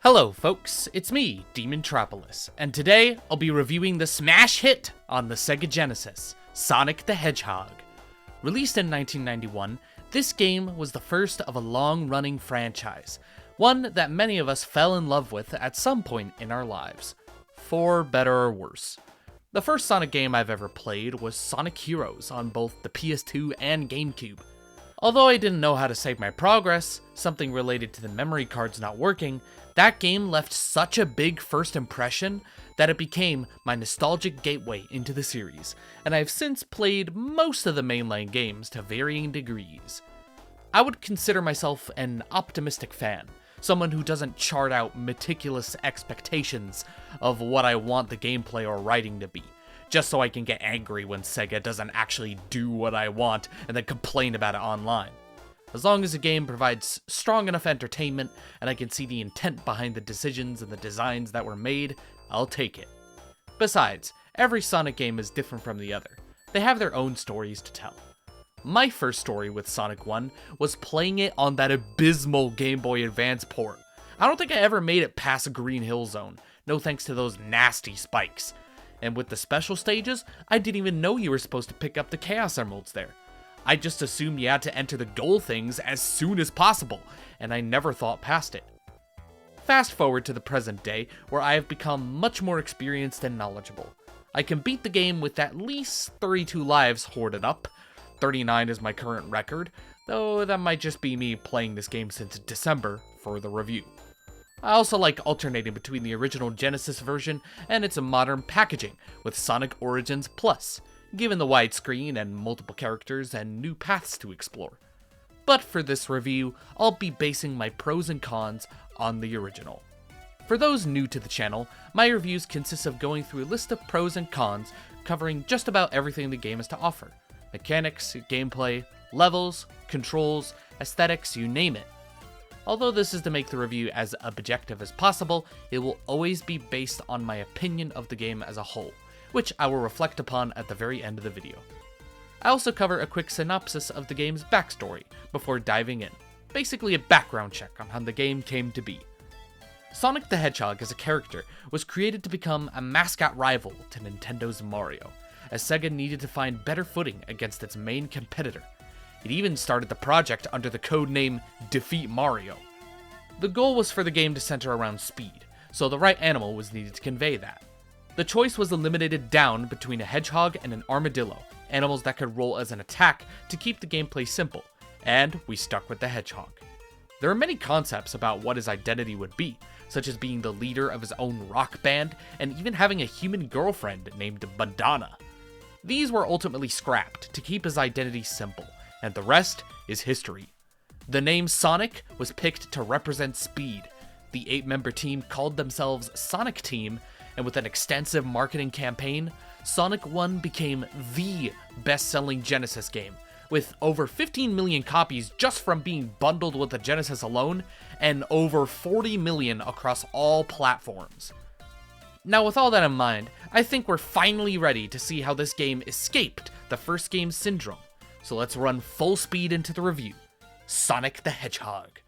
Hello folks, it's me, DeMontropolis, and today I'll be reviewing the smash hit on the Sega Genesis, Sonic the Hedgehog. Released in 1991, this game was the first of a long-running franchise, one that many of us fell in love with at some point in our lives, for better or worse. The first Sonic game I've ever played was Sonic Heroes on both the PS2 and GameCube. Although I didn't know how to save my progress, something related to the memory cards not working, that game left such a big first impression that it became my nostalgic gateway into the series, and I've since played most of the mainline games to varying degrees. I would consider myself an optimistic fan, someone who doesn't chart out meticulous expectations of what I want the gameplay or writing to be, just so I can get angry when Sega doesn't actually do what I want and then complain about it online. As long as the game provides strong enough entertainment and I can see the intent behind the decisions and the designs that were made, I'll take it. Besides, every Sonic game is different from the other. They have their own stories to tell. My first story with Sonic 1 was playing it on that abysmal Game Boy Advance port. I don't think I ever made it past Green Hill Zone, no thanks to those nasty spikes. And with the special stages, I didn't even know you were supposed to pick up the Chaos Emeralds there. I just assumed you had to enter the goal things as soon as possible, and I never thought past it. Fast forward to the present day, where I have become much more experienced and knowledgeable. I can beat the game with at least 32 lives hoarded up. 39 is my current record, though that might just be me playing this game since December for the review. I also like alternating between the original Genesis version and its modern packaging with Sonic Origins Plus, given the widescreen and multiple characters and new paths to explore. But for this review, I'll be basing my pros and cons on the original. For those new to the channel, my reviews consist of going through a list of pros and cons covering just about everything the game has to offer. Mechanics, gameplay, levels, controls, aesthetics, you name it. Although this is to make the review as objective as possible, it will always be based on my opinion of the game as a whole, which I will reflect upon at the very end of the video. I also cover a quick synopsis of the game's backstory before diving in, basically a background check on how the game came to be. Sonic the Hedgehog as a character was created to become a mascot rival to Nintendo's Mario, as Sega needed to find better footing against its main competitor. It even started the project under the codename Defeat Mario. The goal was for the game to center around speed, so the right animal was needed to convey that. The choice was eliminated down between a hedgehog and an armadillo, animals that could roll as an attack to keep the gameplay simple, and we stuck with the hedgehog. There are many concepts about what his identity would be, such as being the leader of his own rock band and even having a human girlfriend named Madonna. These were ultimately scrapped to keep his identity simple, and the rest is history. The name Sonic was picked to represent speed. The 8-member team called themselves Sonic Team, and with an extensive marketing campaign, Sonic 1 became the best-selling Genesis game, with over 15 million copies just from being bundled with the Genesis alone, and over 40 million across all platforms. Now with all that in mind, I think we're finally ready to see how this game escaped the first game's syndrome. So let's run full speed into the review. Sonic the Hedgehog.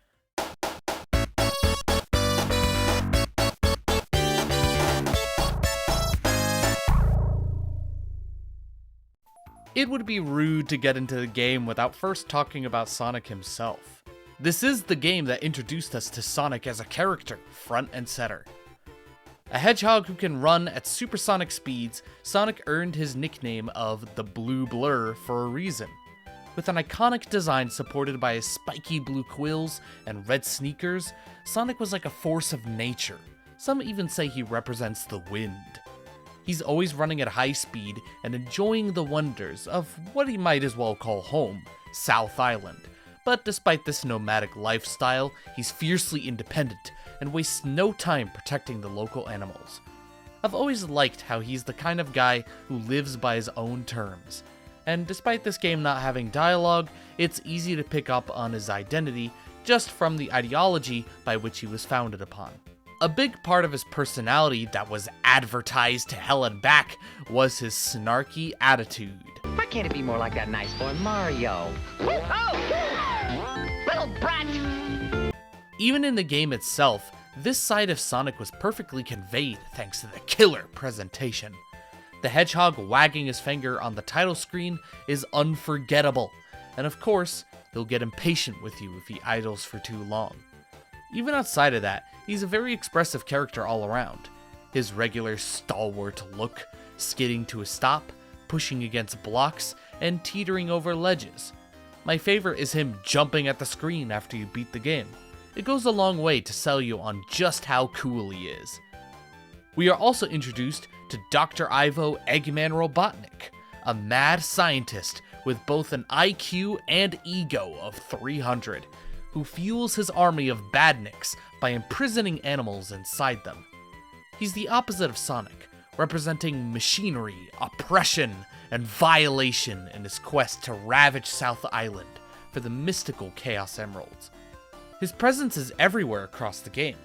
It would be rude to get into the game without first talking about Sonic himself. This is the game that introduced us to Sonic as a character, front and center. A hedgehog who can run at supersonic speeds, Sonic earned his nickname of the Blue Blur for a reason. With an iconic design supported by his spiky blue quills and red sneakers, Sonic was like a force of nature. Some even say he represents the wind. He's always running at high speed and enjoying the wonders of what he might as well call home, South Island. But despite this nomadic lifestyle, he's fiercely independent and wastes no time protecting the local animals. I've always liked how he's the kind of guy who lives by his own terms. And despite this game not having dialogue, it's easy to pick up on his identity just from the ideology by which he was founded upon. A big part of his personality that was advertised to hell and back was his snarky attitude. Why can't it be more like that nice boy Mario? Oh! Little brat! Even in the game itself, This side of Sonic was perfectly conveyed thanks to the killer presentation. The Hedgehog wagging his finger on the title screen is unforgettable, and of course, he'll get impatient with you if he idles for too long. Even outside of that, he's a very expressive character all around. His regular stalwart look, skidding to a stop, pushing against blocks, and teetering over ledges. My favorite is him jumping at the screen after you beat the game. It goes a long way to sell you on just how cool he is. We are also introduced to Dr. Ivo Eggman Robotnik, a mad scientist with both an IQ and ego of 300, who fuels his army of badniks by imprisoning animals inside them. He's the opposite of Sonic, representing machinery, oppression, and violation in his quest to ravage South Island for the mystical Chaos Emeralds. His presence is everywhere across the game,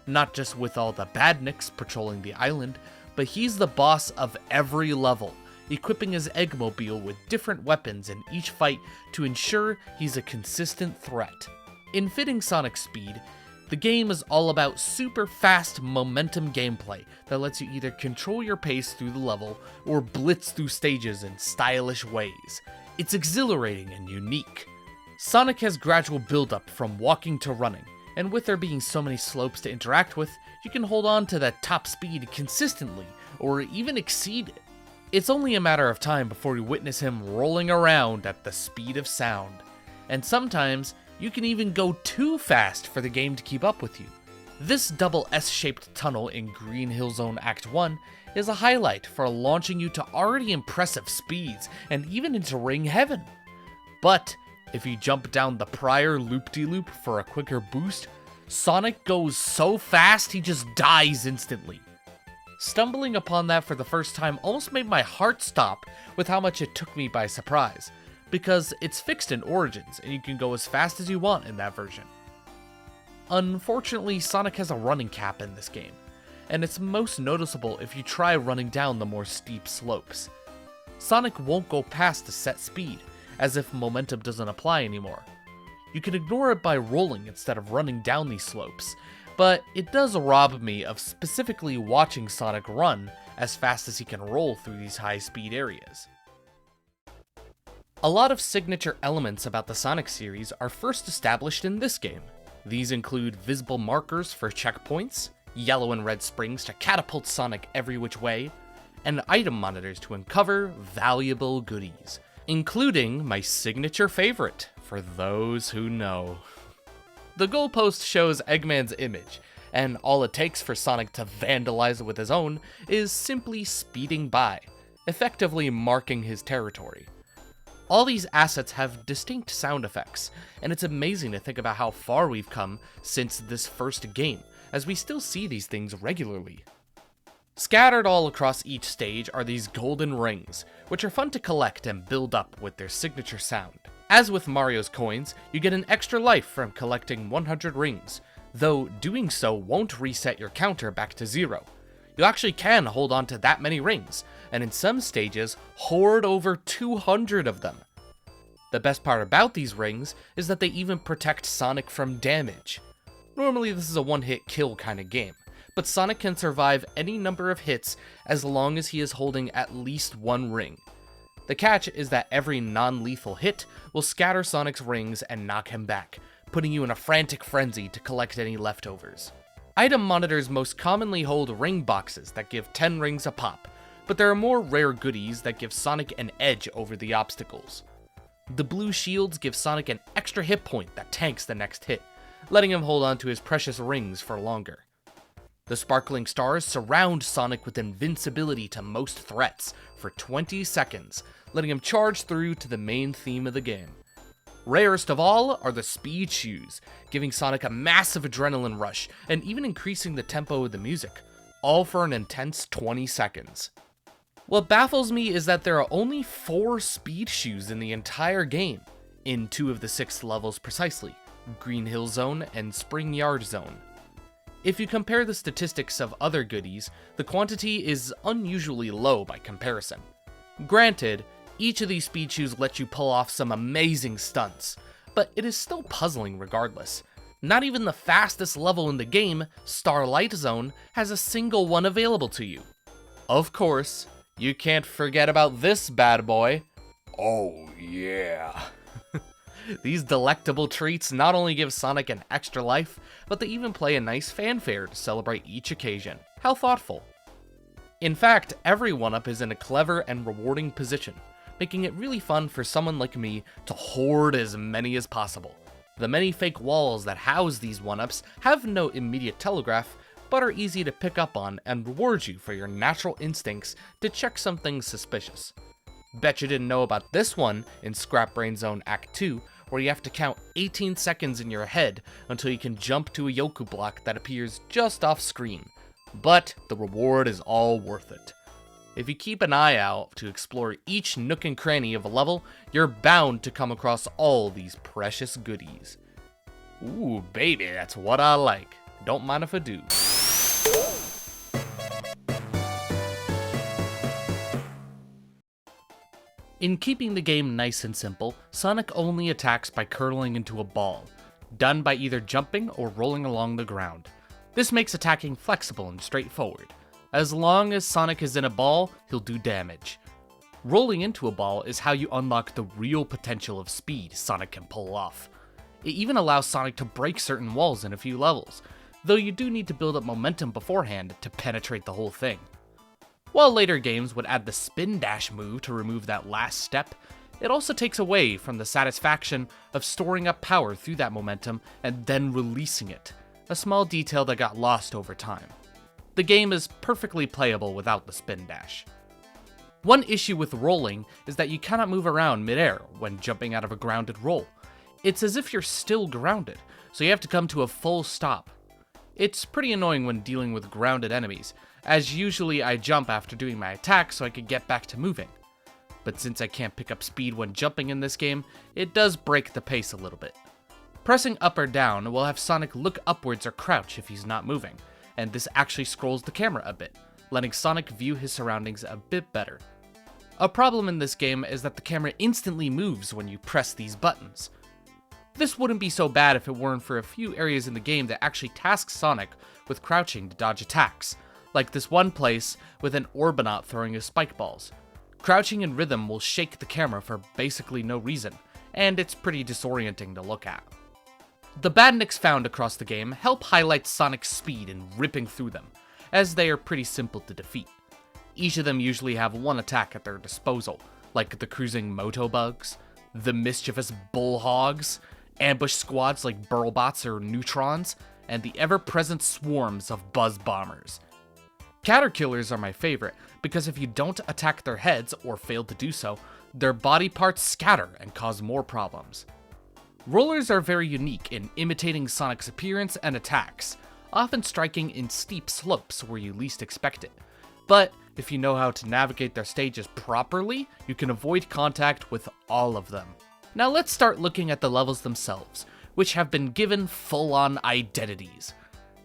not just with all the badniks patrolling the island, but he's the boss of every level, equipping his Eggmobile with different weapons in each fight to ensure he's a consistent threat. In fitting Sonic's speed, the game is all about super fast momentum gameplay that lets you either control your pace through the level or blitz through stages in stylish ways. It's exhilarating and unique. Sonic has gradual build-up from walking to running, and with there being so many slopes to interact with, you can hold on to that top speed consistently, or even exceed it. It's only a matter of time before you witness him rolling around at the speed of sound, and sometimes you can even go too fast for the game to keep up with you. This double S-shaped tunnel in Green Hill Zone Act 1 is a highlight for launching you to already impressive speeds, and even into ring heaven. But if you jump down the prior loop-de-loop for a quicker boost, Sonic goes so fast he just dies instantly. Stumbling upon that for the first time almost made my heart stop with how much it took me by surprise, because it's fixed in Origins and you can go as fast as you want in that version. Unfortunately, Sonic has a running cap in this game, and it's most noticeable if you try running down the more steep slopes. Sonic won't go past a set speed, as if momentum doesn't apply anymore. You can ignore it by rolling instead of running down these slopes, but it does rob me of specifically watching Sonic run as fast as he can roll through these high speed areas. A lot of signature elements about the Sonic series are first established in this game. These include visible markers for checkpoints, yellow and red springs to catapult Sonic every which way, and item monitors to uncover valuable goodies, including my signature favorite, for those who know. The goalpost shows Eggman's image, and all it takes for Sonic to vandalize it with his own is simply speeding by, effectively marking his territory. All these assets have distinct sound effects, and it's amazing to think about how far we've come since this first game, as we still see these things regularly. Scattered all across each stage are these golden rings, which are fun to collect and build up with their signature sound. As with Mario's coins, you get an extra life from collecting 100 rings, though doing so won't reset your counter back to 0. You actually can hold on to that many rings, and in some stages, hoard over 200 of them. The best part about these rings is that they even protect Sonic from damage. Normally this is a one-hit kill kind of game, but Sonic can survive any number of hits as long as he is holding at least one ring. The catch is that every non-lethal hit will scatter Sonic's rings and knock him back, putting you in a frantic frenzy to collect any leftovers. Item monitors most commonly hold ring boxes that give 10 rings a pop, but there are more rare goodies that give Sonic an edge over the obstacles. The blue shields give Sonic an extra hit point that tanks the next hit, letting him hold on to his precious rings for longer. The sparkling stars surround Sonic with invincibility to most threats for 20 seconds, letting him charge through to the main theme of the game. Rarest of all are the speed shoes, giving Sonic a massive adrenaline rush and even increasing the tempo of the music, all for an intense 20 seconds. What baffles me is that there are only 4 speed shoes in the entire game, in 2 of the 6 levels precisely, Green Hill Zone and Spring Yard Zone. If you compare the statistics of other goodies, the quantity is unusually low by comparison. Granted, each of these speed shoes lets you pull off some amazing stunts, but it is still puzzling regardless. Not even the fastest level in the game, Starlight Zone, has a single one available to you. Of course, you can't forget about this bad boy. Oh yeah. These delectable treats not only give Sonic an extra life, but they even play a nice fanfare to celebrate each occasion. How thoughtful. In fact, every 1-up is in a clever and rewarding position, making it really fun for someone like me to hoard as many as possible. The many fake walls that house these 1-ups have no immediate telegraph, but are easy to pick up on and reward you for your natural instincts to check something suspicious. Bet you didn't know about this one in Scrap Brain Zone Act 2, where you have to count 18 seconds in your head until you can jump to a Yoku block that appears just off screen. But the reward is all worth it. If you keep an eye out to explore each nook and cranny of a level, you're bound to come across all these precious goodies. Ooh, baby, that's what I like. Don't mind if I do. In keeping the game nice and simple, Sonic only attacks by curling into a ball, done by either jumping or rolling along the ground. This makes attacking flexible and straightforward. As long as Sonic is in a ball, he'll do damage. Rolling into a ball is how you unlock the real potential of speed Sonic can pull off. It even allows Sonic to break certain walls in a few levels, though you do need to build up momentum beforehand to penetrate the whole thing. While later games would add the spin dash move to remove that last step, it also takes away from the satisfaction of storing up power through that momentum and then releasing it, a small detail that got lost over time. The game is perfectly playable without the spin dash. One issue with rolling is that you cannot move around midair when jumping out of a grounded roll. It's as if you're still grounded, so you have to come to a full stop. It's pretty annoying when dealing with grounded enemies, as usually I jump after doing my attack so I could get back to moving. But since I can't pick up speed when jumping in this game, it does break the pace a little bit. Pressing up or down will have Sonic look upwards or crouch if he's not moving, and this actually scrolls the camera a bit, letting Sonic view his surroundings a bit better. A problem in this game is that the camera instantly moves when you press these buttons. This wouldn't be so bad if it weren't for a few areas in the game that actually task Sonic with crouching to dodge attacks, like this one place with an Orbinaut throwing his spike balls. Crouching in rhythm will shake the camera for basically no reason, and it's pretty disorienting to look at. The badniks found across the game help highlight Sonic's speed in ripping through them, as they are pretty simple to defeat. Each of them usually have one attack at their disposal, like the cruising Motobugs, the mischievous Bullhogs, ambush squads like Burlbots or Neutrons, and the ever-present swarms of Buzz Bombers. Caterkillers are my favorite, because if you don't attack their heads, or fail to do so, their body parts scatter and cause more problems. Rollers are very unique in imitating Sonic's appearance and attacks, often striking in steep slopes where you least expect it. But if you know how to navigate their stages properly, you can avoid contact with all of them. Now let's start looking at the levels themselves, which have been given full-on identities.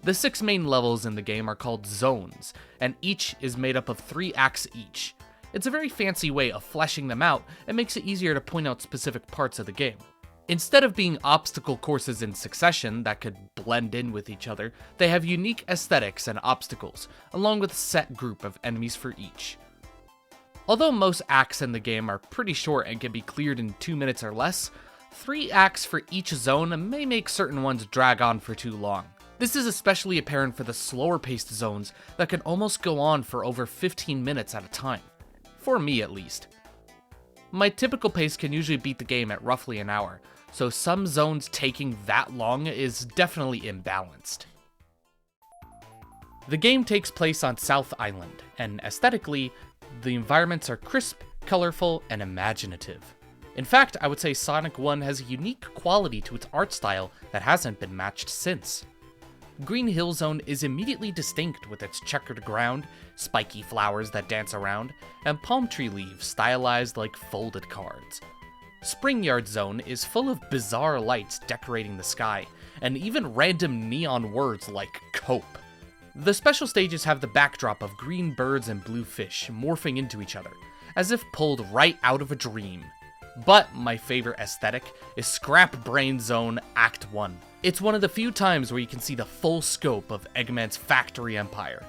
The 6 main levels in the game are called zones, and each is made up of 3 acts each. It's a very fancy way of fleshing them out and makes it easier to point out specific parts of the game. Instead of being obstacle courses in succession that could blend in with each other, they have unique aesthetics and obstacles, along with a set group of enemies for each. Although most acts in the game are pretty short and can be cleared in 2 minutes or less, 3 acts for each zone may make certain ones drag on for too long. This is especially apparent for the slower paced zones that can almost go on for over 15 minutes at a time. For me at least. My typical pace can usually beat the game at roughly an hour, so some zones taking that long is definitely imbalanced. The game takes place on South Island, and aesthetically, the environments are crisp, colorful, and imaginative. In fact, I would say Sonic 1 has a unique quality to its art style that hasn't been matched since. Green Hill Zone is immediately distinct with its checkered ground, spiky flowers that dance around, and palm tree leaves stylized like folded cards. Spring Yard Zone is full of bizarre lights decorating the sky, and even random neon words like cope. The special stages have the backdrop of green birds and blue fish morphing into each other, as if pulled right out of a dream. But my favorite aesthetic is Scrap Brain Zone Act 1. It's one of the few times where you can see the full scope of Eggman's factory empire.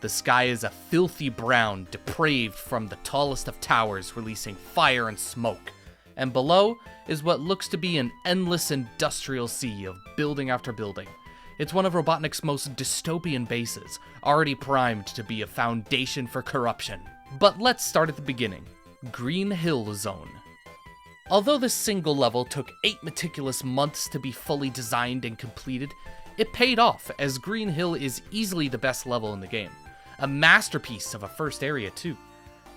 The sky is a filthy brown, depraved from the tallest of towers releasing fire and smoke. And below is what looks to be an endless industrial sea of building after building. It's one of Robotnik's most dystopian bases, already primed to be a foundation for corruption. But let's start at the beginning. Green Hill Zone. Although this single level took 8 meticulous months to be fully designed and completed, it paid off, as Green Hill is easily the best level in the game. A masterpiece of a first area too.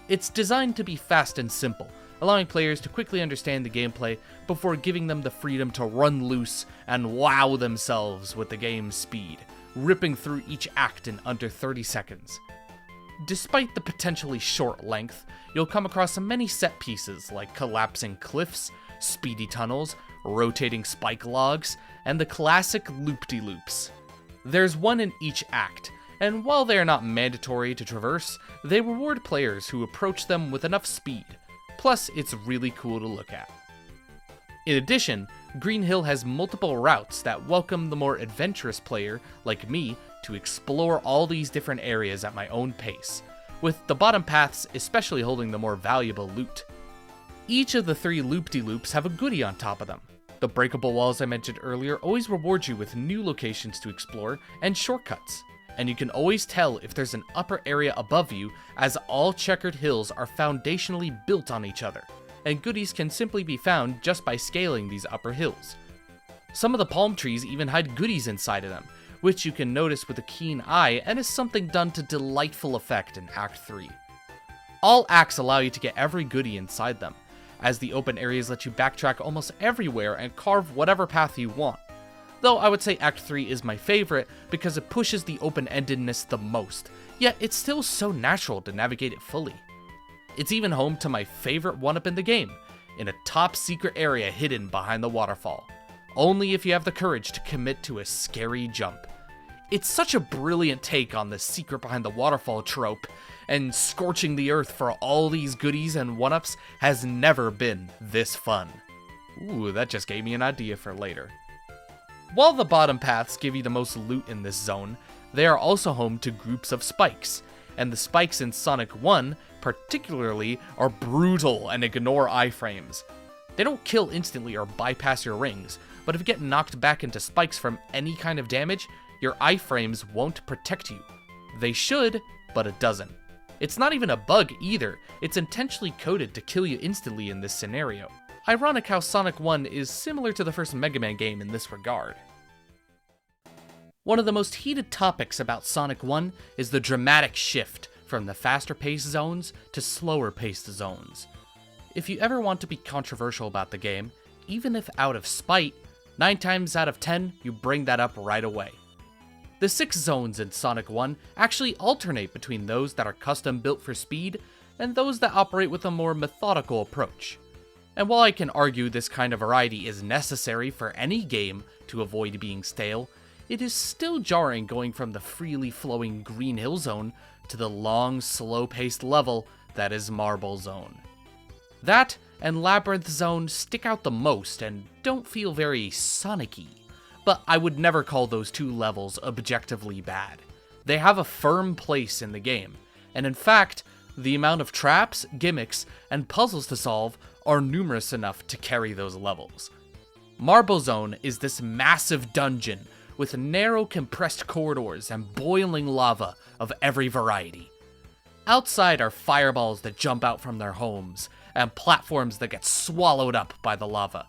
It's designed to be fast and simple, allowing players to quickly understand the gameplay before giving them the freedom to run loose and wow themselves with the game's speed, ripping through each act in under 30 seconds. Despite the potentially short length, you'll come across many set pieces like collapsing cliffs, speedy tunnels, rotating spike logs, and the classic loop-de-loops. There's one in each act, and while they are not mandatory to traverse, they reward players who approach them with enough speed. Plus, it's really cool to look at. In addition, Green Hill has multiple routes that welcome the more adventurous player, like me, to explore all these different areas at my own pace, with the bottom paths especially holding the more valuable loot. Each of the 3 loop-de-loops have a goodie on top of them. The breakable walls I mentioned earlier always reward you with new locations to explore and shortcuts, and you can always tell if there's an upper area above you, as all checkered hills are foundationally built on each other, and goodies can simply be found just by scaling these upper hills. Some of the palm trees even hide goodies inside of them, which you can notice with a keen eye, and is something done to delightful effect in Act 3. All acts allow you to get every goodie inside them, as the open areas let you backtrack almost everywhere and carve whatever path you want. Though I would say Act 3 is my favorite because it pushes the open-endedness the most, yet it's still so natural to navigate it fully. It's even home to my favorite one-up in the game, in a top-secret area hidden behind the waterfall, only if you have the courage to commit to a scary jump. It's such a brilliant take on the secret behind the waterfall trope, and scorching the earth for all these goodies and one-ups has never been this fun. Ooh, that just gave me an idea for later. While the bottom paths give you the most loot in this zone, they are also home to groups of spikes, and the spikes in Sonic 1 particularly are brutal and ignore iframes. They don't kill instantly or bypass your rings, but if you get knocked back into spikes from any kind of damage, your iframes won't protect you. They should, but it doesn't. It's not even a bug either, it's intentionally coded to kill you instantly in this scenario. Ironic how Sonic 1 is similar to the first Mega Man game in this regard. One of the most heated topics about Sonic 1 is the dramatic shift from the faster-paced zones to slower-paced zones. If you ever want to be controversial about the game, even if out of spite, 9 times out of 10 you bring that up right away. The 6 zones in Sonic 1 actually alternate between those that are custom built for speed and those that operate with a more methodical approach. And while I can argue this kind of variety is necessary for any game to avoid being stale, it is still jarring going from the freely flowing Green Hill Zone to the long, slow-paced level that is Marble Zone. That and Labyrinth Zone stick out the most and don't feel very Sonic-y, but I would never call those 2 levels objectively bad. They have a firm place in the game, and in fact, the amount of traps, gimmicks, and puzzles to solve are numerous enough to carry those levels. Marble Zone is this massive dungeon with narrow compressed corridors and boiling lava of every variety. Outside are fireballs that jump out from their homes, and platforms that get swallowed up by the lava.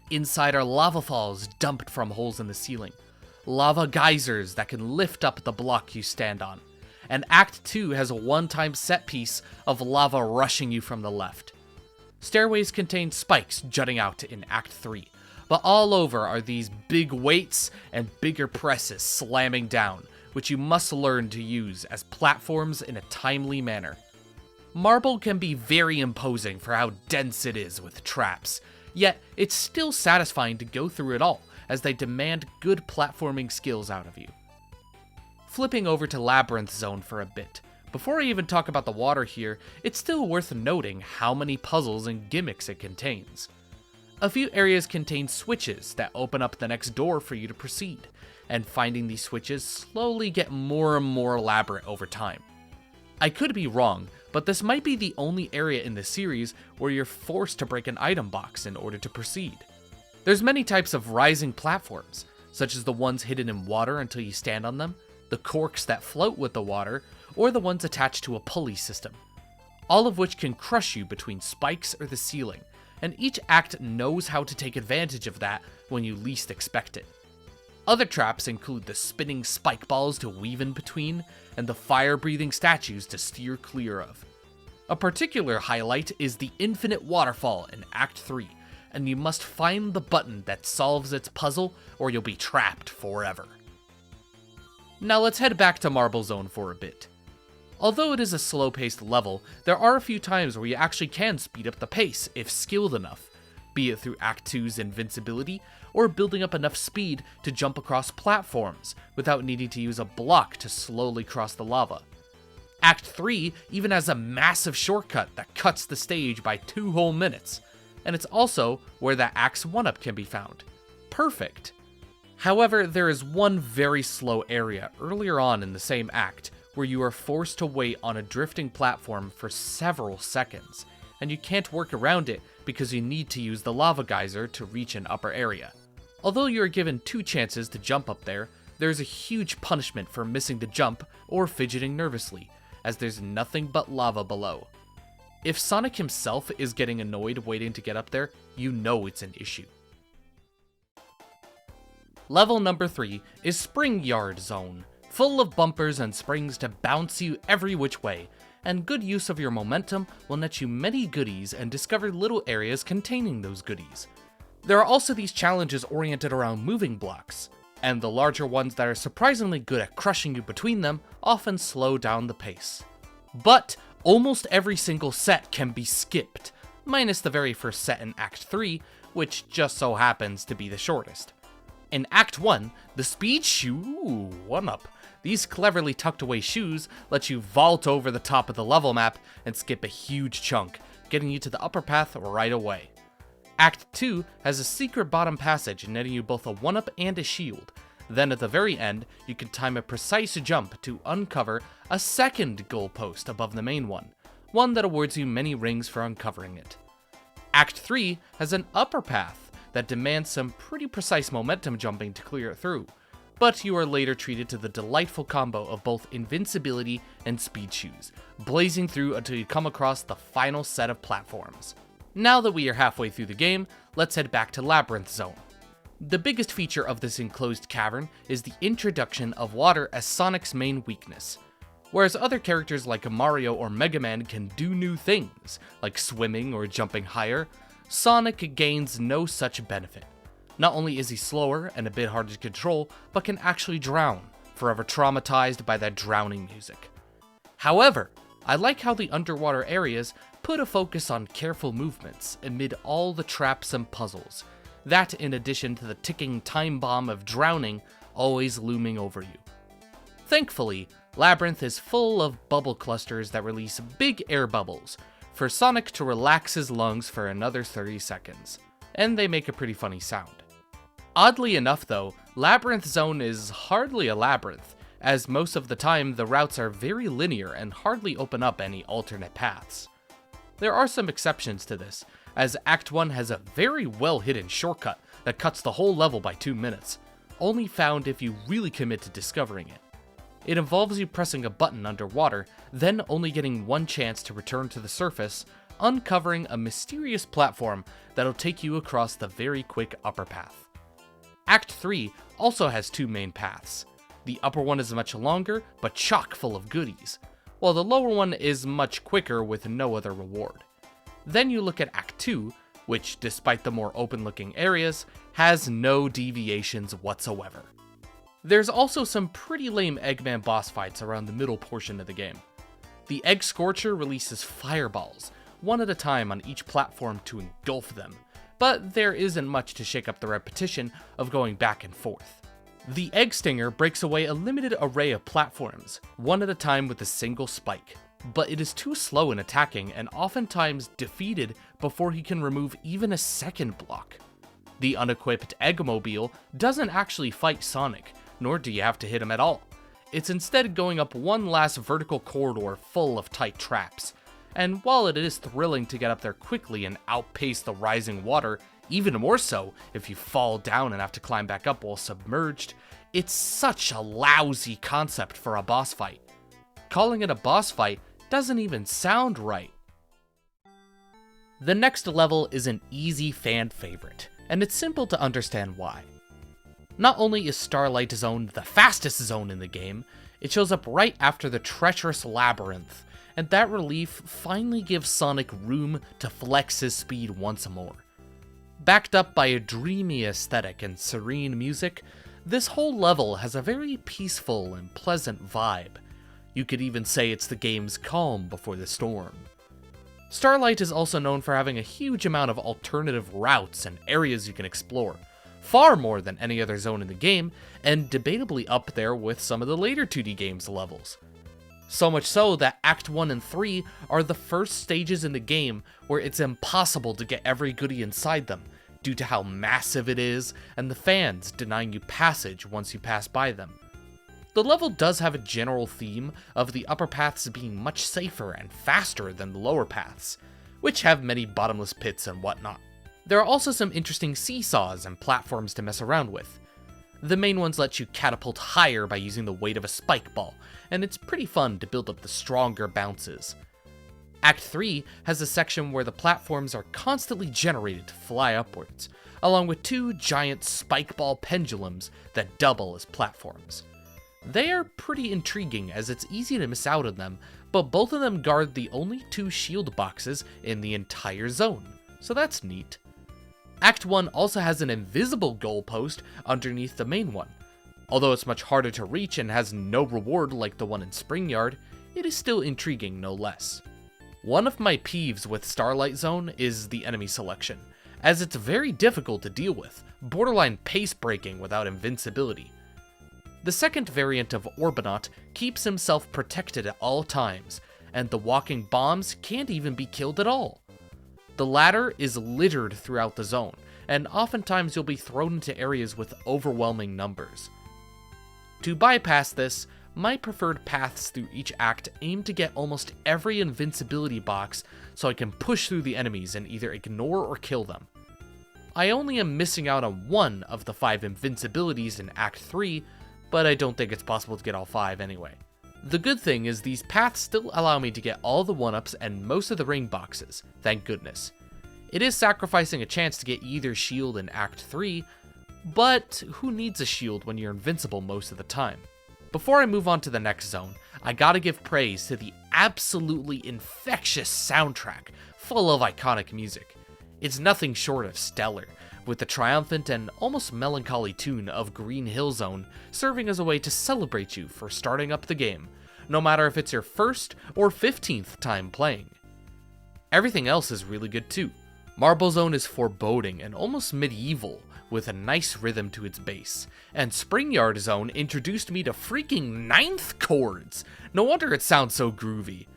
Inside are lava falls dumped from holes in the ceiling, lava geysers that can lift up the block you stand on, and Act 2 has a one-time set piece of lava rushing you from the left. Stairways contain spikes jutting out in Act 3, but all over are these big weights and bigger presses slamming down, which you must learn to use as platforms in a timely manner. Marble can be very imposing for how dense it is with traps, yet it's still satisfying to go through it all, as they demand good platforming skills out of you. Flipping over to Labyrinth Zone for a bit, Before I even talk about the water here, it's still worth noting how many puzzles and gimmicks it contains. A few areas contain switches that open up the next door for you to proceed, and finding these switches slowly get more and more elaborate over time. I could be wrong, but this might be the only area in the series where you're forced to break an item box in order to proceed. There's many types of rising platforms, such as the ones hidden in water until you stand on them, the corks that float with the water, or the ones attached to a pulley system, all of which can crush you between spikes or the ceiling, and each act knows how to take advantage of that when you least expect it. Other traps include the spinning spike balls to weave in between, and the fire-breathing statues to steer clear of. A particular highlight is the infinite waterfall in Act 3, and you must find the button that solves its puzzle or you'll be trapped forever. Now let's head back to Marble Zone for a bit. Although it is a slow-paced level, there are a few times where you actually can speed up the pace if skilled enough, be it through Act 2's invincibility, or building up enough speed to jump across platforms without needing to use a block to slowly cross the lava. Act 3 even has a massive shortcut that cuts the stage by 2 whole minutes, and it's also where that Act's 1-up can be found. Perfect! However, there is one very slow area earlier on in the same act where you are forced to wait on a drifting platform for several seconds, and you can't work around it because you need to use the lava geyser to reach an upper area. Although you are given 2 chances to jump up there, there's a huge punishment for missing the jump or fidgeting nervously, as there's nothing but lava below. If Sonic himself is getting annoyed waiting to get up there, you know it's an issue. Level number 3 is Spring Yard Zone, full of bumpers and springs to bounce you every which way, and good use of your momentum will net you many goodies and discover little areas containing those goodies. There are also these challenges oriented around moving blocks, and the larger ones that are surprisingly good at crushing you between them often slow down the pace. But almost every single set can be skipped, minus the very first set in Act 3, which just so happens to be the shortest. In Act 1, the speed shoe 1-up. These cleverly tucked away shoes let you vault over the top of the level map and skip a huge chunk, getting you to the upper path right away. Act 2 has a secret bottom passage netting you both a 1-up and a shield. Then at the very end, you can time a precise jump to uncover a second goalpost above the main one that awards you many rings for uncovering it. Act 3 has an upper path that demands some pretty precise momentum jumping to clear it through, but you are later treated to the delightful combo of both invincibility and speed shoes, blazing through until you come across the final set of platforms. Now that we are halfway through the game, let's head back to Labyrinth Zone. The biggest feature of this enclosed cavern is the introduction of water as Sonic's main weakness. Whereas other characters like Mario or Mega Man can do new things, like swimming or jumping higher, Sonic gains no such benefit. Not only is he slower and a bit harder to control, but can actually drown, forever traumatized by that drowning music. However, I like how the underwater areas put a focus on careful movements amid all the traps and puzzles, that in addition to the ticking time bomb of drowning always looming over you. Thankfully, Labyrinth is full of bubble clusters that release big air bubbles, for Sonic to relax his lungs for another 30 seconds, and they make a pretty funny sound. Oddly enough though, Labyrinth Zone is hardly a labyrinth, as most of the time the routes are very linear and hardly open up any alternate paths. There are some exceptions to this, as Act 1 has a very well hidden shortcut that cuts the whole level by 2 minutes, only found if you really commit to discovering it. It involves you pressing a button underwater, then only getting one chance to return to the surface, uncovering a mysterious platform that'll take you across the very quick upper path. Act 3 also has 2 main paths. The upper one is much longer, but chock full of goodies, while the lower one is much quicker with no other reward. Then you look at Act 2, which, despite the more open-looking areas, has no deviations whatsoever. There's also some pretty lame Eggman boss fights around the middle portion of the game. The Egg Scorcher releases fireballs, one at a time on each platform to engulf them, but there isn't much to shake up the repetition of going back and forth. The Egg Stinger breaks away a limited array of platforms, one at a time with a single spike, but it is too slow in attacking and oftentimes defeated before he can remove even a second block. The unequipped Eggmobile doesn't actually fight Sonic, nor do you have to hit him at all. It's instead going up one last vertical corridor full of tight traps, and while it is thrilling to get up there quickly and outpace the rising water, even more so if you fall down and have to climb back up while submerged, it's such a lousy concept for a boss fight. Calling it a boss fight doesn't even sound right. The next level is an easy fan favorite, and it's simple to understand why. Not only is Starlight Zone the fastest zone in the game, it shows up right after the treacherous labyrinth, and that relief finally gives Sonic room to flex his speed once more. Backed up by a dreamy aesthetic and serene music, this whole level has a very peaceful and pleasant vibe. You could even say it's the game's calm before the storm. Starlight is also known for having a huge amount of alternative routes and areas you can explore, far more than any other zone in the game, and debatably up there with some of the later 2D games levels. So much so that Act 1 and 3 are the first stages in the game where it's impossible to get every goodie inside them, due to how massive it is and the fans denying you passage once you pass by them. The level does have a general theme of the upper paths being much safer and faster than the lower paths, which have many bottomless pits and whatnot. There are also some interesting seesaws and platforms to mess around with. The main ones let you catapult higher by using the weight of a spike ball, and it's pretty fun to build up the stronger bounces. Act 3 has a section where the platforms are constantly generated to fly upwards, along with two giant spike ball pendulums that double as platforms. They are pretty intriguing as it's easy to miss out on them, but both of them guard the only two shield boxes in the entire zone, so that's neat. Act 1 also has an invisible goalpost underneath the main one. Although it's much harder to reach and has no reward like the one in Spring Yard, it is still intriguing no less. One of my peeves with Starlight Zone is the enemy selection, as it's very difficult to deal with, borderline pace-breaking without invincibility. The second variant of Orbinaut keeps himself protected at all times, and the walking bombs can't even be killed at all. The latter is littered throughout the zone, and oftentimes you'll be thrown into areas with overwhelming numbers. To bypass this, my preferred paths through each act aim to get almost every invincibility box so I can push through the enemies and either ignore or kill them. I only am missing out on one of the 5 invincibilities in Act 3, but I don't think it's possible to get all 5 anyway. The good thing is these paths still allow me to get all the 1-ups and most of the ring boxes, thank goodness. It is sacrificing a chance to get either shield in Act 3, but who needs a shield when you're invincible most of the time? Before I move on to the next zone, I gotta give praise to the absolutely infectious soundtrack, full of iconic music. It's nothing short of stellar, with the triumphant and almost melancholy tune of Green Hill Zone serving as a way to celebrate you for starting up the game, no matter if it's your first or 15th time playing. Everything else is really good too. Marble Zone is foreboding and almost medieval, with a nice rhythm to its bass, and Spring Yard Zone introduced me to freaking 9th chords! No wonder it sounds so groovy.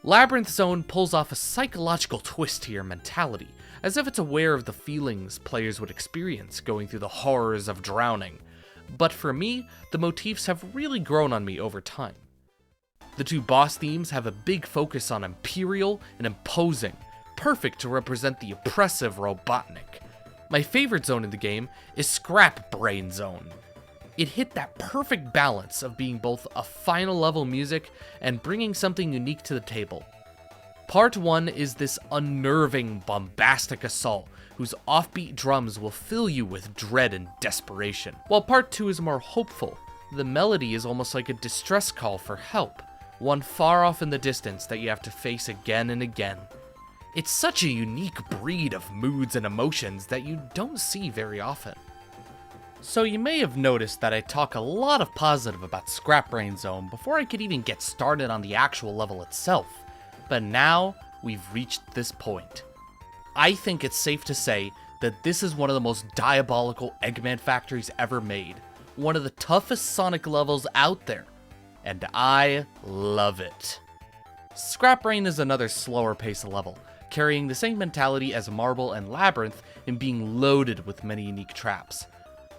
Labyrinth Zone pulls off a psychological twist to your mentality, as if it's aware of the feelings players would experience going through the horrors of drowning. But for me, the motifs have really grown on me over time. The two boss themes have a big focus on imperial and imposing, perfect to represent the oppressive Robotnik. My favorite zone in the game is Scrap Brain Zone. It hit that perfect balance of being both a final level music and bringing something unique to the table. Part 1 is this unnerving, bombastic assault whose offbeat drums will fill you with dread and desperation, while Part 2 is more hopeful. The melody is almost like a distress call for help, one far off in the distance that you have to face again and again. It's such a unique breed of moods and emotions that you don't see very often. So you may have noticed that I talk a lot of positive about Scrap Brain Zone before I could even get started on the actual level itself, but now we've reached this point. I think it's safe to say that this is one of the most diabolical Eggman factories ever made, one of the toughest Sonic levels out there, and I love it. Scrap Brain is another slower pace level, carrying the same mentality as Marble and Labyrinth in being loaded with many unique traps.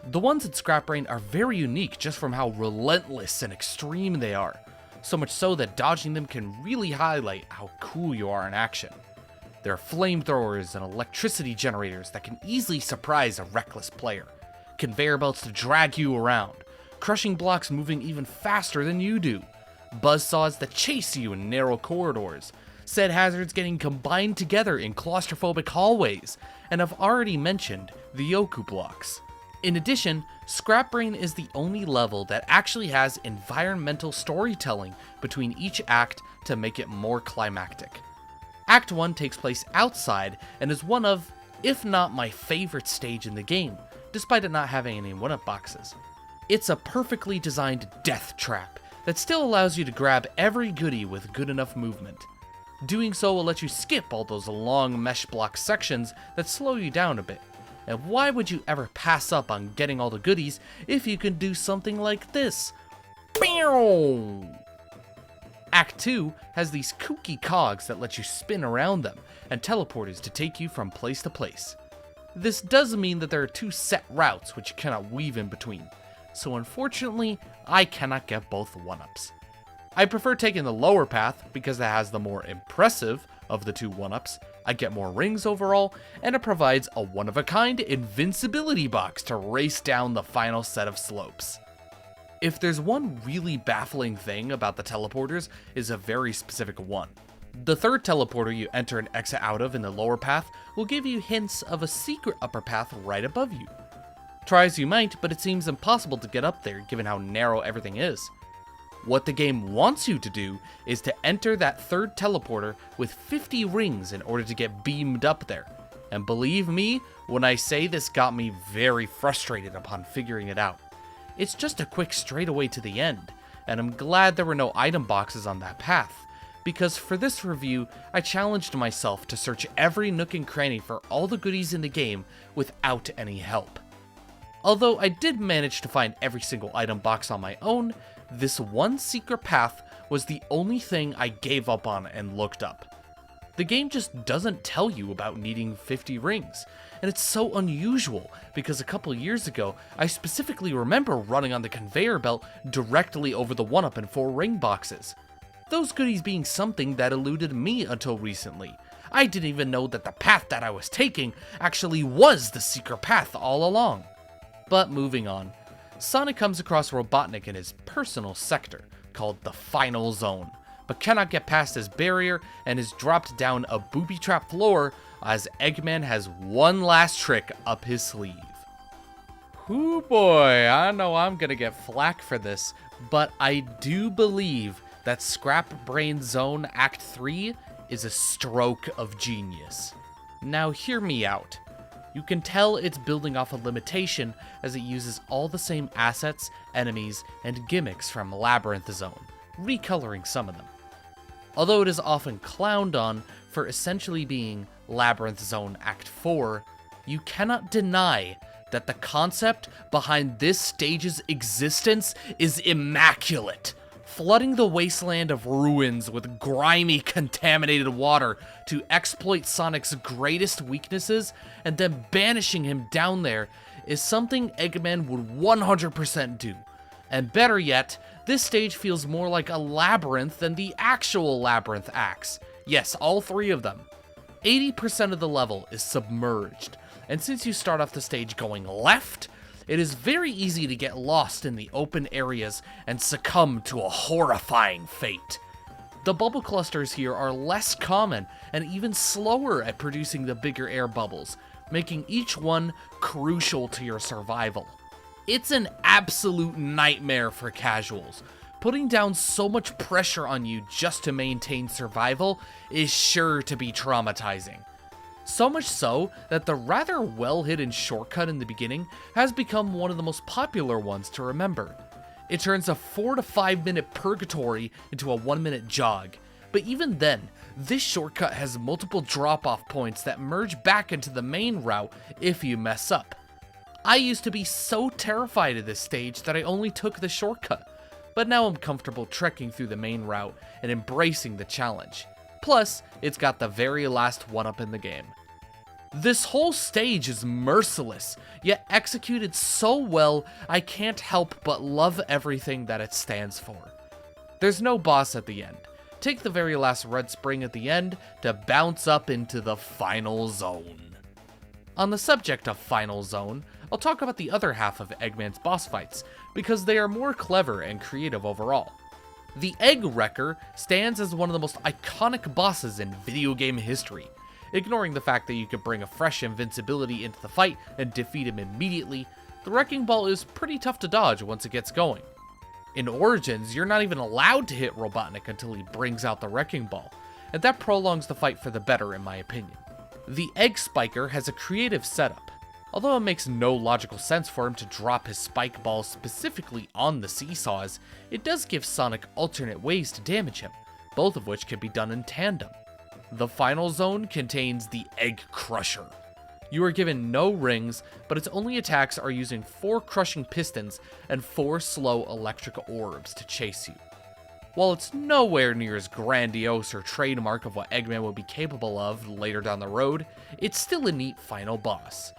The ones in Scrap Brain are very unique just from how relentless and extreme they are, so much so that dodging them can really highlight how cool you are in action. There are flamethrowers and electricity generators that can easily surprise a reckless player, conveyor belts to drag you around, crushing blocks moving even faster than you do, buzzsaws that chase you in narrow corridors, said hazards getting combined together in claustrophobic hallways, and I've already mentioned the Yoku blocks. In addition, Scrap Brain is the only level that actually has environmental storytelling between each act to make it more climactic. Act 1 takes place outside and is one of, if not my favorite stage in the game, despite it not having any 1-up boxes. It's a perfectly designed death trap that still allows you to grab every goodie with good enough movement. Doing so will let you skip all those long mesh block sections that slow you down a bit. And why would you ever pass up on getting all the goodies if you can do something like this? Bow! Act 2 has these kooky cogs that let you spin around them, and teleporters to take you from place to place. This does mean that there are 2 set routes which you cannot weave in between, so unfortunately, I cannot get both 1-ups. I prefer taking the lower path because it has the more impressive of the 2 1-ups, I get more rings overall, and it provides a one-of-a-kind invincibility box to race down the final set of slopes. If there's one really baffling thing about the teleporters, is a very specific one. The third teleporter you enter and exit out of in the lower path will give you hints of a secret upper path right above you. Try as you might, but it seems impossible to get up there given how narrow everything is. What the game wants you to do is to enter that third teleporter with 50 rings in order to get beamed up there. And believe me when I say this got me very frustrated upon figuring it out. It's just a quick straightaway to the end, and I'm glad there were no item boxes on that path, because for this review, I challenged myself to search every nook and cranny for all the goodies in the game without any help. Although I did manage to find every single item box on my own, this one secret path was the only thing I gave up on and looked up. The game just doesn't tell you about needing 50 rings, and it's so unusual because a couple years ago, I specifically remember running on the conveyor belt directly over the 1-up and 4 ring boxes. Those goodies being something that eluded me until recently. I didn't even know that the path that I was taking actually was the secret path all along. But moving on, Sonic comes across Robotnik in his personal sector, called the Final Zone, but cannot get past his barrier and is dropped down a booby-trap floor as Eggman has one last trick up his sleeve. Hoo boy, I know I'm gonna get flack for this, but I do believe that Scrap Brain Zone Act 3 is a stroke of genius. Now hear me out. You can tell it's building off a limitation as it uses all the same assets, enemies, and gimmicks from Labyrinth Zone, recoloring some of them. Although it is often clowned on for essentially being Labyrinth Zone Act 4, you cannot deny that the concept behind this stage's existence is immaculate. Flooding the wasteland of ruins with grimy, contaminated water to exploit Sonic's greatest weaknesses and then banishing him down there is something Eggman would 100% do. And better yet, this stage feels more like a labyrinth than the actual Labyrinth acts. Yes, all 3 of them. 80% of the level is submerged, and since you start off the stage going left, it is very easy to get lost in the open areas and succumb to a horrifying fate. The bubble clusters here are less common and even slower at producing the bigger air bubbles, making each one crucial to your survival. It's an absolute nightmare for casuals. Putting down so much pressure on you just to maintain survival is sure to be traumatizing. So much so that the rather well-hidden shortcut in the beginning has become one of the most popular ones to remember. It turns a 4 to 5 minute purgatory into a 1-minute jog, but even then, this shortcut has multiple drop-off points that merge back into the main route if you mess up. I used to be so terrified of this stage that I only took the shortcut, but now I'm comfortable trekking through the main route and embracing the challenge. Plus, it's got the very last one-up in the game. This whole stage is merciless, yet executed so well I can't help but love everything that it stands for. There's no boss at the end. Take the very last red spring at the end to bounce up into the final zone. On the subject of final zone, I'll talk about the other half of Eggman's boss fights, because they are more clever and creative overall. The Egg Wrecker stands as one of the most iconic bosses in video game history. Ignoring the fact that you can bring a fresh invincibility into the fight and defeat him immediately, the Wrecking Ball is pretty tough to dodge once it gets going. In Origins, you're not even allowed to hit Robotnik until he brings out the Wrecking Ball, and that prolongs the fight for the better in my opinion. The Egg Spiker has a creative setup. Although it makes no logical sense for him to drop his spike ball specifically on the seesaws, it does give Sonic alternate ways to damage him, both of which can be done in tandem. The final zone contains the Egg Crusher. You are given no rings, but its only attacks are using 4 crushing pistons and 4 slow electric orbs to chase you. While it's nowhere near as grandiose or trademark of what Eggman will be capable of later down the road, it's still a neat final boss.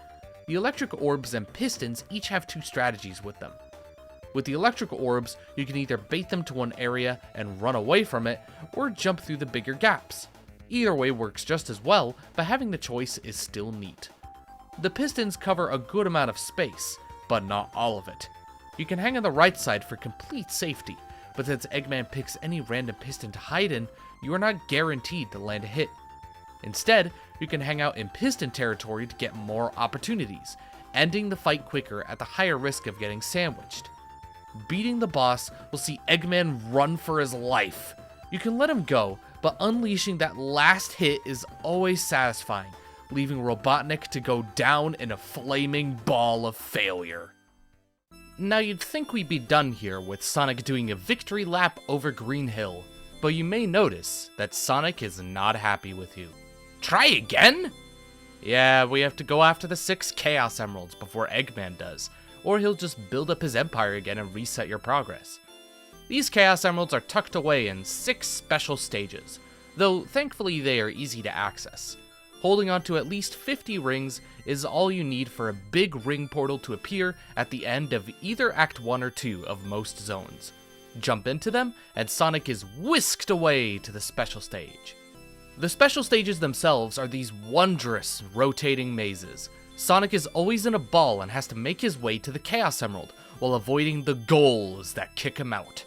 The electric orbs and pistons each have 2 strategies with them. With the electric orbs, you can either bait them to one area and run away from it, or jump through the bigger gaps. Either way works just as well, but having the choice is still neat. The pistons cover a good amount of space, but not all of it. You can hang on the right side for complete safety, but since Eggman picks any random piston to hide in, you are not guaranteed to land a hit. Instead, you can hang out in piston territory to get more opportunities, ending the fight quicker at the higher risk of getting sandwiched. Beating the boss will see Eggman run for his life. You can let him go, but unleashing that last hit is always satisfying, leaving Robotnik to go down in a flaming ball of failure. Now you'd think we'd be done here with Sonic doing a victory lap over Green Hill, but you may notice that Sonic is not happy with you. Try again? Yeah, we have to go after the 6 Chaos Emeralds before Eggman does, or he'll just build up his empire again and reset your progress. These Chaos Emeralds are tucked away in 6 special stages, though thankfully they are easy to access. Holding on to at least 50 rings is all you need for a big ring portal to appear at the end of either Act 1 or 2 of most zones. Jump into them, and Sonic is whisked away to the special stage. The special stages themselves are these wondrous, rotating mazes. Sonic is always in a ball and has to make his way to the Chaos Emerald, while avoiding the goals that kick him out.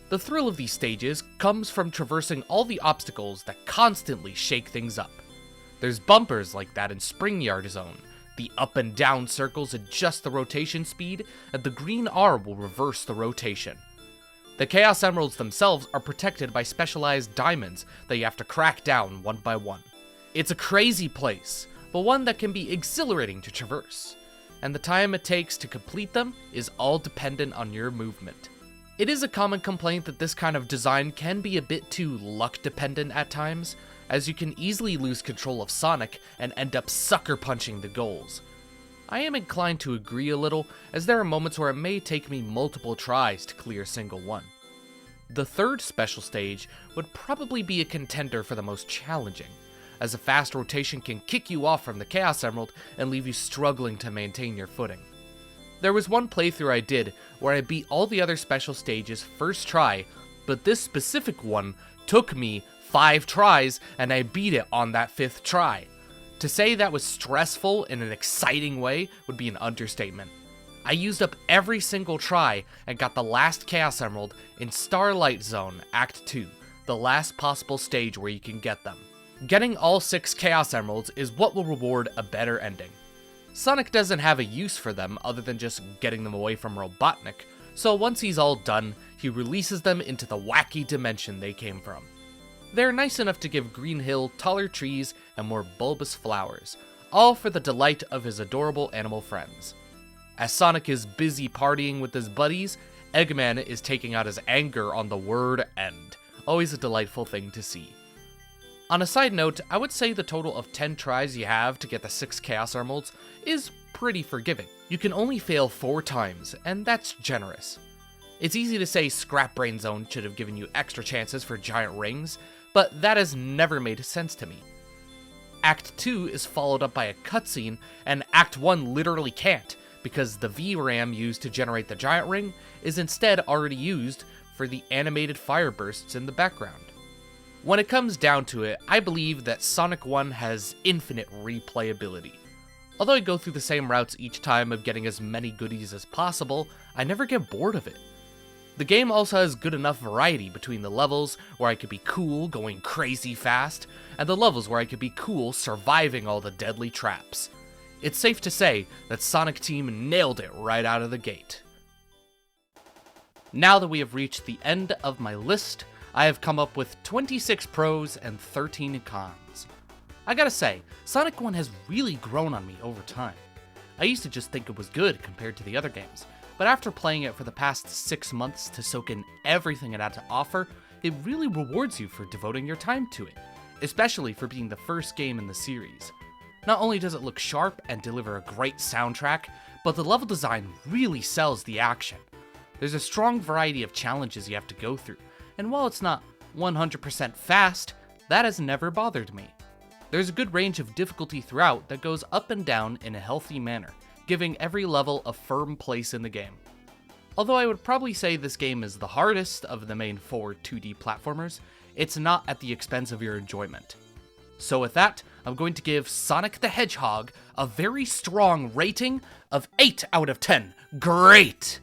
The thrill of these stages comes from traversing all the obstacles that constantly shake things up. There's bumpers like that in Spring Yard Zone. The up and down circles adjust the rotation speed, and the green R will reverse the rotation. The Chaos Emeralds themselves are protected by specialized diamonds that you have to crack down one by one. It's a crazy place, but one that can be exhilarating to traverse, and the time it takes to complete them is all dependent on your movement. It is a common complaint that this kind of design can be a bit too luck dependent at times, as you can easily lose control of Sonic and end up sucker punching the goals. I am inclined to agree a little, as there are moments where it may take me multiple tries to clear a single one. The third special stage would probably be a contender for the most challenging, as a fast rotation can kick you off from the Chaos Emerald and leave you struggling to maintain your footing. There was one playthrough I did where I beat all the other special stages first try, but this specific one took me 5 tries and I beat it on that 5th try. To say that was stressful in an exciting way would be an understatement. I used up every single try and got the last Chaos Emerald in Starlight Zone Act 2, the last possible stage where you can get them. Getting all 6 Chaos Emeralds is what will reward a better ending. Sonic doesn't have a use for them other than just getting them away from Robotnik, so once he's all done, he releases them into the wacky dimension they came from. They're nice enough to give Green Hill taller trees and more bulbous flowers, all for the delight of his adorable animal friends. As Sonic is busy partying with his buddies, Eggman is taking out his anger on the word end, always a delightful thing to see. On a side note, I would say the total of 10 tries you have to get the 6 Chaos Emeralds is pretty forgiving. You can only fail 4 times, and that's generous. It's easy to say Scrap Brain Zone should have given you extra chances for giant rings, but that has never made sense to me. Act 2 is followed up by a cutscene, and Act 1 literally can't, because the VRAM used to generate the giant ring is instead already used for the animated fire bursts in the background. When it comes down to it, I believe that Sonic 1 has infinite replayability. Although I go through the same routes each time of getting as many goodies as possible, I never get bored of it. The game also has good enough variety between the levels where I could be cool going crazy fast, and the levels where I could be cool surviving all the deadly traps. It's safe to say that Sonic Team nailed it right out of the gate. Now that we have reached the end of my list, I have come up with 26 pros and 13 cons. I gotta say, Sonic 1 has really grown on me over time. I used to just think it was good compared to the other games, but after playing it for the past 6 months to soak in everything it had to offer, it really rewards you for devoting your time to it, especially for being the first game in the series. Not only does it look sharp and deliver a great soundtrack, but the level design really sells the action. There's a strong variety of challenges you have to go through, and while it's not 100% fast, that has never bothered me. There's a good range of difficulty throughout that goes up and down in a healthy manner, giving every level a firm place in the game. Although I would probably say this game is the hardest of the main 4 2D platformers, it's not at the expense of your enjoyment. So with that, I'm going to give Sonic the Hedgehog a very strong rating of 8 out of 10. Great!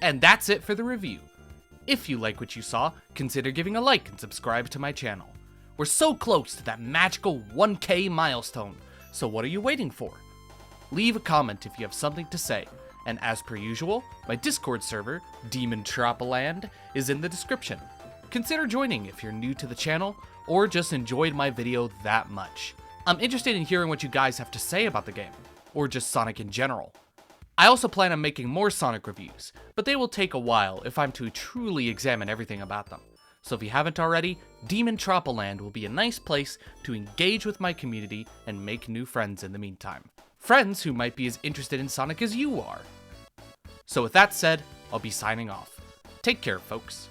And that's it for the review. If you like what you saw, consider giving a like and subscribe to my channel. We're so close to that magical 1K milestone, so what are you waiting for? Leave a comment if you have something to say, and as per usual, my Discord server, DeMontropolis, is in the description. Consider joining if you're new to the channel, or just enjoyed my video that much. I'm interested in hearing what you guys have to say about the game, or just Sonic in general. I also plan on making more Sonic reviews, but they will take a while if I'm to truly examine everything about them. So if you haven't already, DeMontropolis will be a nice place to engage with my community and make new friends in the meantime. Friends who might be as interested in Sonic as you are. So with that said, I'll be signing off. Take care, folks.